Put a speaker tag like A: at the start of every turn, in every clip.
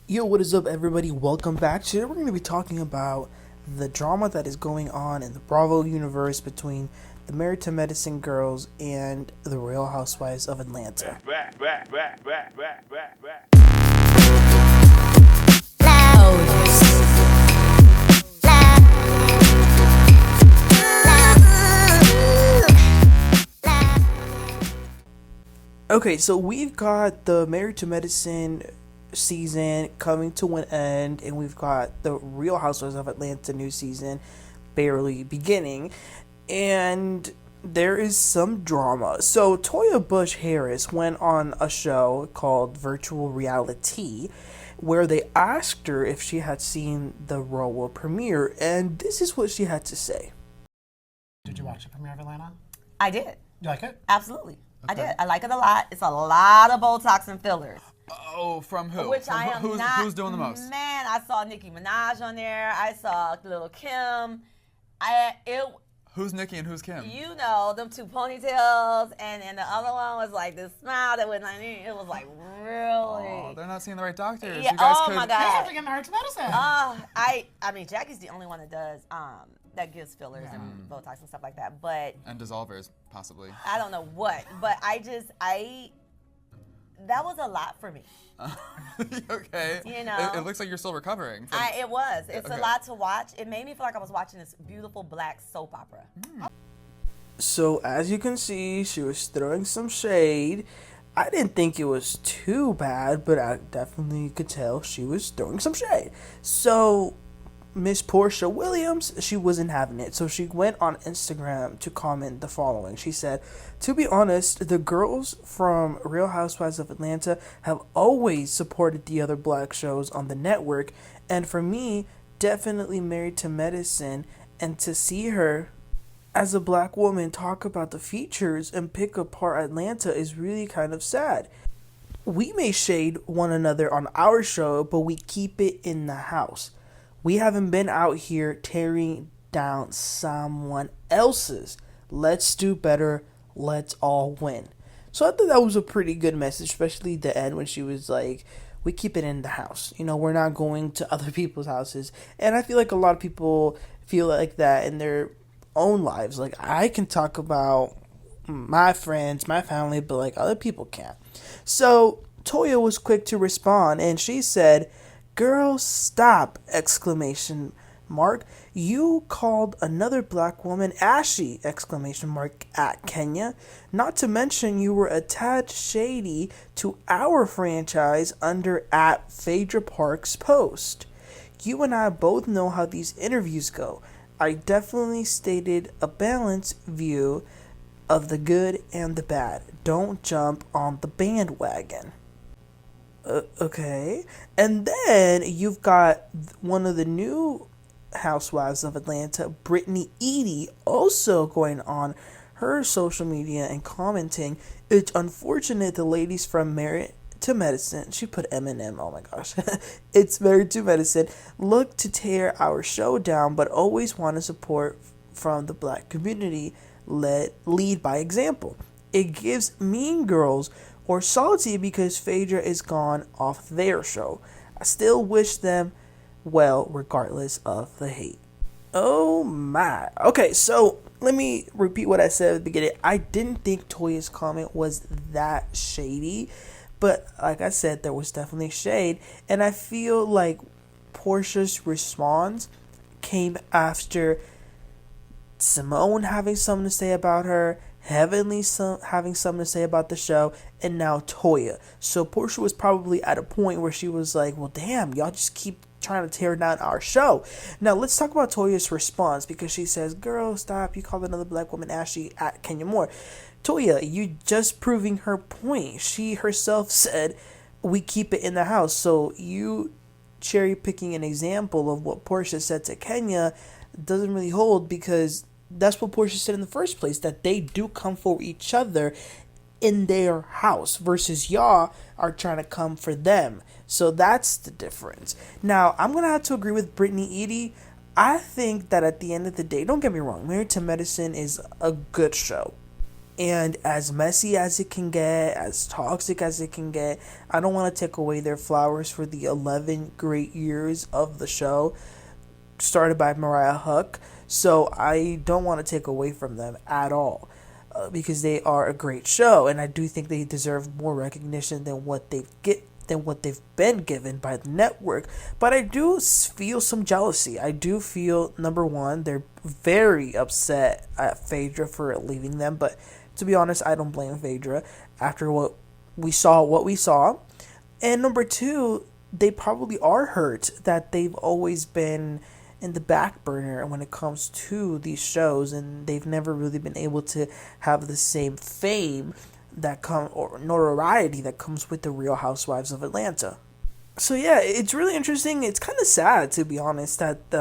A: Yo, what is up, everybody? Welcome back. Today we're going to be talking about the drama that is going on in the Bravo universe between the Married to Medicine girls and the Real Housewives of Atlanta. Okay, so we've got the Married to Medicine season coming to an end, and we've got the Real Housewives of Atlanta new season barely beginning, and there is some drama. So Toya Bush-Harris went on a show called Virtual Reality where they asked her if she had seen the RHOA premiere, and this is what she had to say.
B: Did you watch the premiere of Atlanta?
C: I did.
B: You like it?
C: Absolutely.
B: Okay.
C: I did. I like it a lot. It's a lot of Botox and fillers.
D: Oh, from who?
C: Which
D: from
C: I am not.
D: Who's doing the most?
C: Man, I saw Nicki Minaj on there. I saw Little Kim.
D: Who's Nicki and who's Kim?
C: You know, them two ponytails, and the other one was like this smile that was like, it was like really.
D: Oh, they're not seeing the right doctors.
C: Yeah.
D: You guys
C: Oh
D: could...
C: my
B: You have
C: God.
B: to get married to medicine.
C: I mean, Jackie's the only one that does that gives fillers and Botox and stuff like that, but.
D: And dissolvers, possibly.
C: I don't know what, but that was a lot for me.
D: Okay.
C: You know.
D: It looks like you're still recovering.
C: It was. It's
D: Okay.
C: a lot to watch. It made me feel like I was watching this beautiful black soap opera.
A: So as you can see, she was throwing some shade. I didn't think it was too bad, but I definitely could tell she was throwing some shade. So Miss Porsha Williams, she wasn't having it. So she went on Instagram to comment the following. She said, "To be honest, the girls from Real Housewives of Atlanta have always supported the other black shows on the network. And for me, definitely Married to Medicine. And to see her as a black woman talk about the features and pick apart Atlanta is really kind of sad. We may shade one another on our show, but we keep it in the house. We haven't been out here tearing down someone else's. Let's do better. Let's all win." So I thought that was a pretty good message, especially the end when she was like, we keep it in the house. You know, we're not going to other people's houses. And I feel like a lot of people feel like that in their own lives. Like, I can talk about my friends, my family, but like other people can't. So Toya was quick to respond, and she said, "Girl, stop!" Exclamation mark. "You called another black woman ashy!" Exclamation mark at Kenya. "Not to mention you were a tad shady to our franchise under at Phaedra Park's post. You and I both know how these interviews go. I definitely stated a balanced view of the good and the bad. Don't jump on the bandwagon." Okay. And then you've got one of the new housewives of Atlanta, Brittany Eady, also going on her social media and commenting, "It's unfortunate the ladies from Married to Medicine," she put Eminem, oh my gosh, "it's Married to Medicine, look to tear our show down, but always want to support from the black community, lead by example. It gives Mean Girls or salty because Phaedra is gone off their show. I still wish them well regardless of the hate." Oh my. Okay, so let me repeat what I said at the beginning. I didn't think Toya's comment was that shady, but like I said, there was definitely shade, and I feel like Porsha's response came after Simone having something to say about her, Heavenly having something to say about the show, and now Toya. So Porsha was probably at a point where she was like, well, damn, y'all just keep trying to tear down our show. Now, let's talk about Toya's response, because she says, "Girl, stop. You called another black woman ashy at Kenya Moore." Toya, you just proving her point. She herself said, we keep it in the house. So you cherry picking an example of what Porsha said to Kenya doesn't really hold, because that's what Porsha said in the first place, that they do come for each other in their house versus y'all are trying to come for them. So that's the difference. Now, I'm going to have to agree with Brittany Eady. I think that at the end of the day, don't get me wrong, Married to Medicine is a good show. And as messy as it can get, as toxic as it can get, I don't want to take away their flowers for the 11 great years of the show, started by Mariah Huq. So I don't want to take away from them at all, because they are a great show, and I do think they deserve more recognition than what they've been given by the network. But I do feel some jealousy. I do feel, number one, they're very upset at Phaedra for leaving them, but to be honest, I don't blame Phaedra after what we saw. And number two, they probably are hurt that they've always been in the back burner when it comes to these shows, and they've never really been able to have the same fame or notoriety that comes with the Real Housewives of Atlanta. So yeah, it's really interesting. It's kind of sad, to be honest, that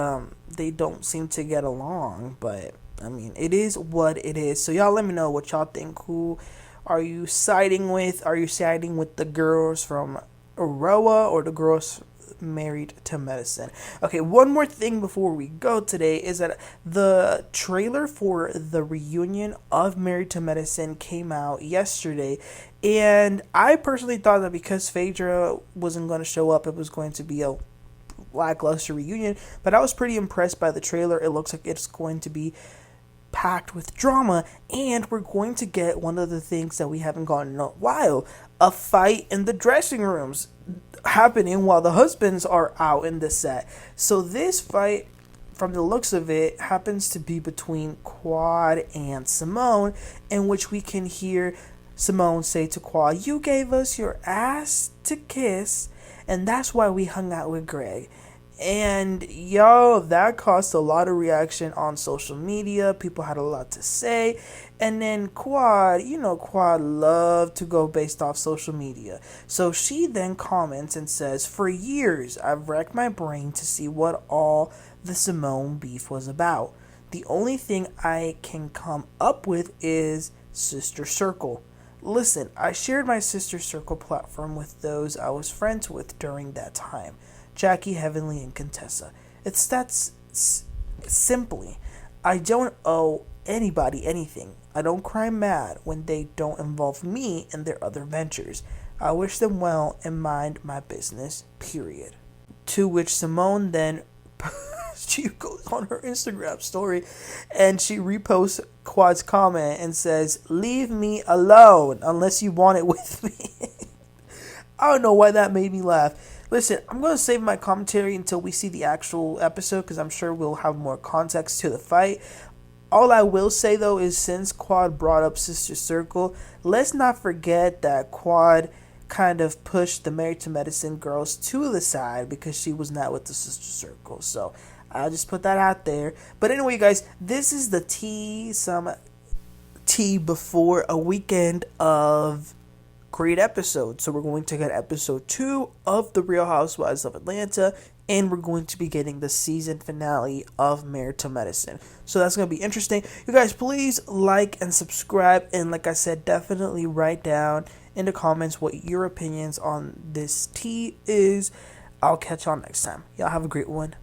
A: they don't seem to get along, but I mean, it is what it is. So y'all let me know what y'all think. Who are you siding with? Are you siding with the girls from RHOA or the girls Married to Medicine? Okay, one more thing before we go today is that the trailer for the reunion of Married to Medicine came out yesterday, and I personally thought that because Phaedra wasn't going to show up, it was going to be a lackluster reunion, but I was pretty impressed by the trailer. It looks like it's going to be packed with drama, and we're going to get one of the things that we haven't gotten in a while, a fight in the dressing rooms happening while the husbands are out in the set. So this fight, from the looks of it, happens to be between Quad and Simone, in which we can hear Simone say to Quad, "You gave us your ass to kiss, and that's why we hung out with Greg." And yo, that caused a lot of reaction on social media. People had a lot to say. And then Quad loved to go based off social media. So she then comments and says, "For years, I've racked my brain to see what all the Simone beef was about. The only thing I can come up with is Sister Circle. Listen, I shared my Sister Circle platform with those I was friends with during that time. Jackie, Heavenly, and Contessa. It's that simply. I don't owe anybody anything. I don't cry mad when they don't involve me in their other ventures. I wish them well and mind my business, period." To which Simone then she goes on her Instagram story and she reposts Quad's comment and says, "Leave me alone unless you want it with me." I don't know why that made me laugh. Listen, I'm going to save my commentary until we see the actual episode, because I'm sure we'll have more context to the fight. All I will say, though, is since Quad brought up Sister Circle, let's not forget that Quad kind of pushed the Married to Medicine girls to the side because she was not with the Sister Circle. So I'll just put that out there. But anyway, you guys, this is the tea, some tea before a weekend of great episodes. So we're going to get episode 2 of The Real Housewives of Atlanta, and we're going to be getting the season finale of Married to Medicine. So that's going to be interesting. You guys, please like and subscribe, and like I said, definitely write down in the comments what your opinions on this tea is. I'll catch y'all next time. Y'all have a great one.